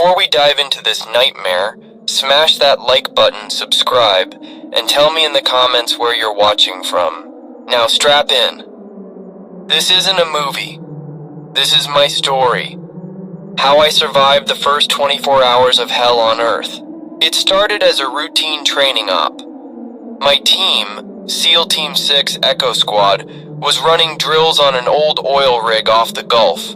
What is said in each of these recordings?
Before we dive into this nightmare, smash that like button, subscribe, and tell me in the comments where you're watching from. Now strap in. This isn't a movie. This is my story. How I survived the first 24 hours of hell on Earth. It started as a routine training op. My team, SEAL Team 6 Echo Squad, was running drills on an old oil rig off the Gulf.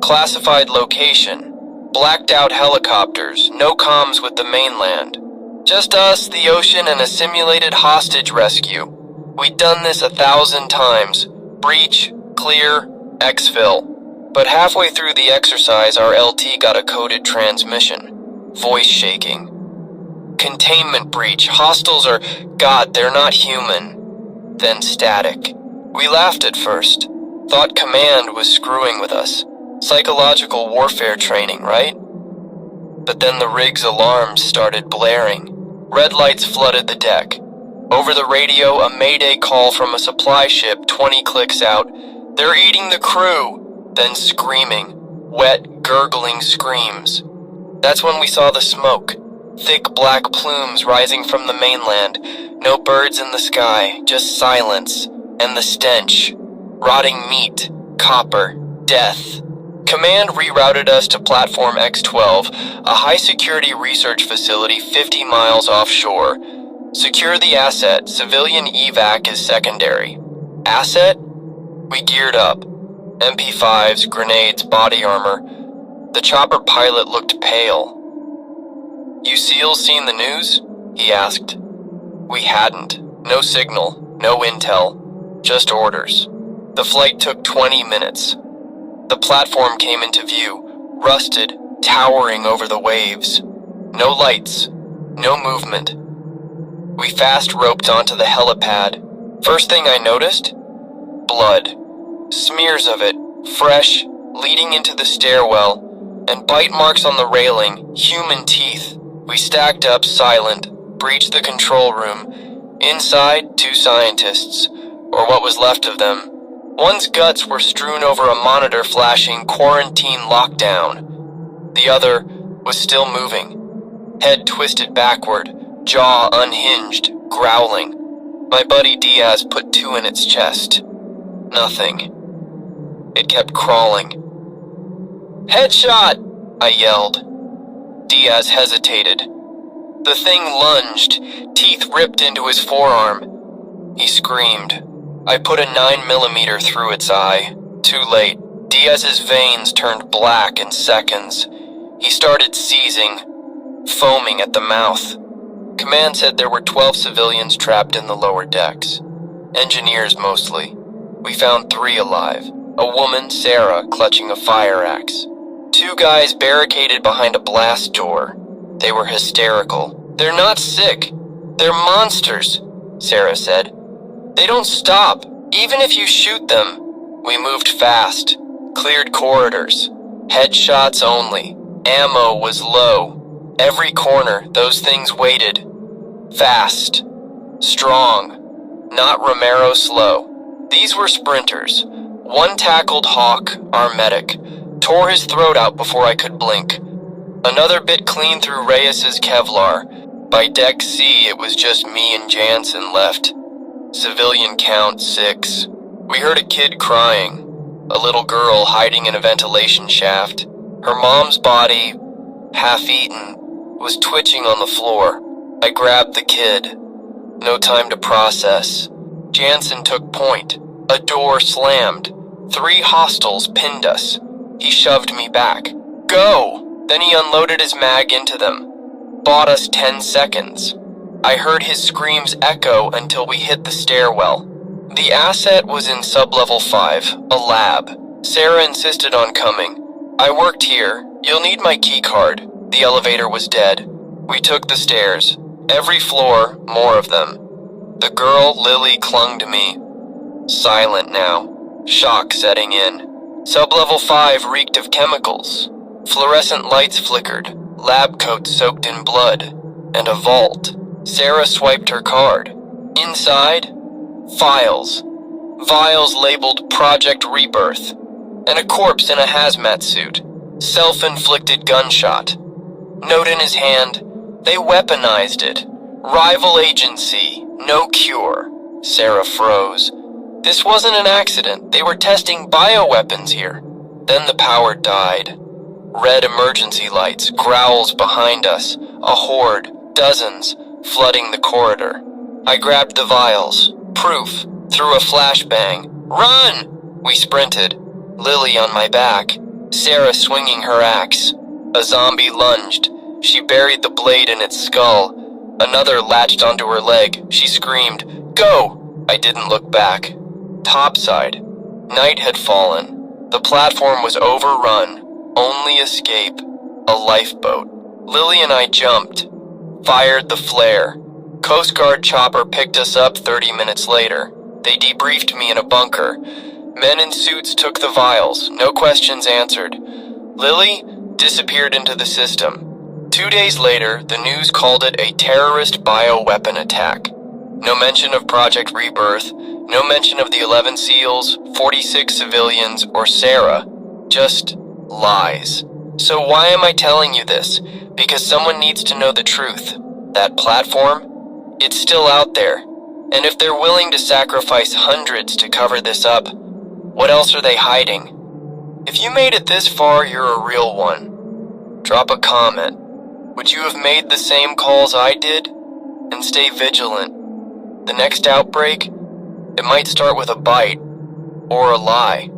Classified location. Blacked out helicopters, no comms with the mainland. Just us, the ocean, and a simulated hostage rescue. We'd done this 1,000 times. Breach, clear, exfil. But halfway through the exercise, our LT got a coded transmission. Voice shaking. Containment breach. Hostiles are... God, they're not human. Then static. We laughed at first. Thought command was screwing with us. Psychological warfare training, right? But then the rig's alarms started blaring. Red lights flooded the deck. Over the radio, a mayday call from a supply ship 20 clicks out. They're eating the crew! Then screaming. Wet, gurgling screams. That's when we saw the smoke. Thick black plumes rising from the mainland. No birds in the sky, just silence. And the stench. Rotting meat. Copper. Death. Command rerouted us to Platform X-12, a high-security research facility 50 miles offshore. Secure the asset. Civilian evac is secondary. Asset? We geared up. MP5s, grenades, body armor. The chopper pilot looked pale. "You SEALs seen the news?" he asked. We hadn't. No signal, no intel, just orders. The flight took 20 minutes. The platform came into view, rusted, towering over the waves. No lights, no movement. We fast roped onto the helipad. First thing I noticed? Blood. Smears of it, fresh, leading into the stairwell, and bite marks on the railing, human teeth. We stacked up, silent, breached the control room. Inside, 2 scientists, or what was left of them. One's guts were strewn over a monitor flashing quarantine lockdown. The other was still moving. Head twisted backward, jaw unhinged, growling. My buddy Diaz put 2 in its chest. Nothing. It kept crawling. "Headshot!" I yelled. Diaz hesitated. The thing lunged, teeth ripped into his forearm. He screamed. I put a 9mm through its eye. Too late. Diaz's veins turned black in seconds. He started seizing, foaming at the mouth. Command said there were 12 civilians trapped in the lower decks. Engineers mostly. We found 3 alive. A woman, Sarah, clutching a fire axe. 2 guys barricaded behind a blast door. They were hysterical. "They're not sick. They're monsters," Sarah said. "They don't stop, even if you shoot them." We moved fast, cleared corridors, headshots only. Ammo was low. Every corner, those things waited. Fast, strong, not Romero slow. These were sprinters. One tackled Hawk, our medic, tore his throat out before I could blink. Another bit clean through Reyes's Kevlar. By Deck C, it was just me and Jansen left. Civilian count 6. We heard a kid crying. A little girl hiding in a ventilation shaft. Her mom's body, half-eaten, was twitching on the floor. I grabbed the kid. No time to process. Jansen took point. A door slammed. 3 hostiles pinned us. He shoved me back. "Go!" Then he unloaded his mag into them. Bought us 10 seconds. I heard his screams echo until we hit the stairwell. The asset was in sub-level 5, a lab. Sarah insisted on coming. "I worked here. You'll need my key card." The elevator was dead. We took the stairs. Every floor, more of them. The girl, Lily, clung to me. Silent now. Shock setting in. Sub-level 5 reeked of chemicals. Fluorescent lights flickered. Lab coats soaked in blood. And a vault. Sarah swiped her card. Inside, files. Vials labeled Project Rebirth. And a corpse in a hazmat suit. Self-inflicted gunshot. Note in his hand, they weaponized it. Rival agency, no cure. Sarah froze. This wasn't an accident. They were testing bioweapons here. Then the power died. Red emergency lights, growls behind us, a horde, dozens, flooding the corridor. I grabbed the vials, proof, threw a flashbang. Run! We sprinted, Lily on my back, Sarah swinging her axe. A zombie lunged. She buried the blade in its skull. Another latched onto her leg. She screamed, "Go!" I didn't look back. Topside. Night had fallen. The platform was overrun. Only escape, a lifeboat. Lily and I jumped, fired the flare. Coast Guard chopper picked us up 30 minutes later. They debriefed me in a bunker. Men in suits took the vials, no questions answered. Lily disappeared into the system. 2 days later, the news called it a terrorist bioweapon attack. No mention of Project Rebirth, no mention of the 11 SEALs, 46 civilians, or Sarah. Just lies. So why am I telling you this? Because someone needs to know the truth. That platform? It's still out there. And if they're willing to sacrifice hundreds to cover this up, what else are they hiding? If you made it this far, you're a real one. Drop a comment. Would you have made the same calls I did? And stay vigilant. The next outbreak, it might start with a bite or a lie.